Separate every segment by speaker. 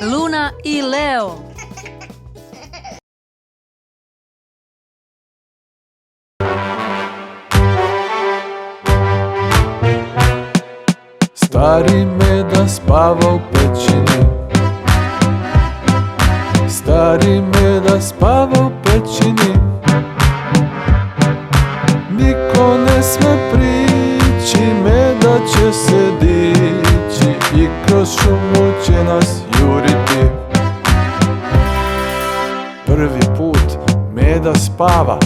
Speaker 1: Luna i Leo.
Speaker 2: Stari Meda spava u pećini. Stari Meda spava u pećini. Niko ne sme prići, Meda će se dići i kroz šumu će nas juriti. Prvi put Meda spava.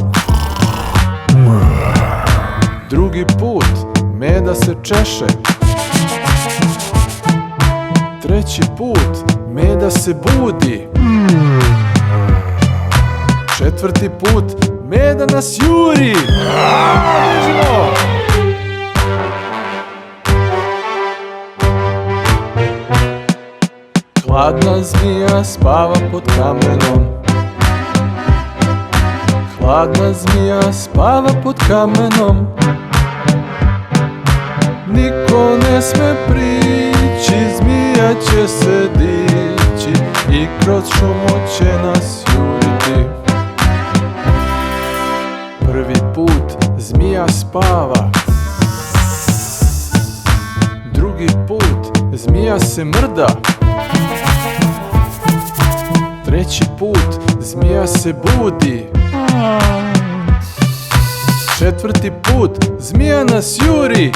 Speaker 2: Drugi put Meda se češe. Treći put Meda se budi. Četvrti put Meda nas juri. Bežimo! Hladna zmija spava pod kamenom. Hladna zmija spava pod kamenom. Niko ne sme prići, zmija će se dići i kroz šumu će nas juriti. Prvi put zmija spava. Drugi put zmija se mrda. Treći put zmija se budi. Četvrti put zmija nas juri.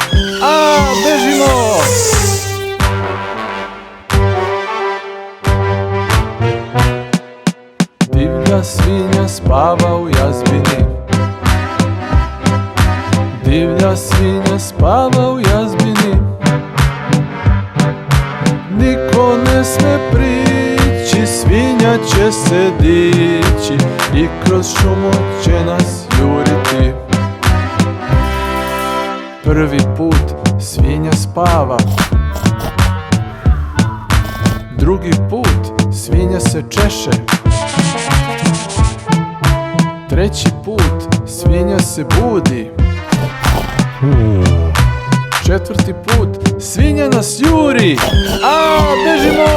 Speaker 2: Bežimo! Divlja svinja spava u jazbini. Divlja svinja spava u jazbini. Niko ne sme prići, svinja će se dići i kroz šumu će nas juriti. Prvi put svinja spava. Drugi put svinja se češe. Treći put svinja se budi. Četvrti put svinja nas juri. Bežimo!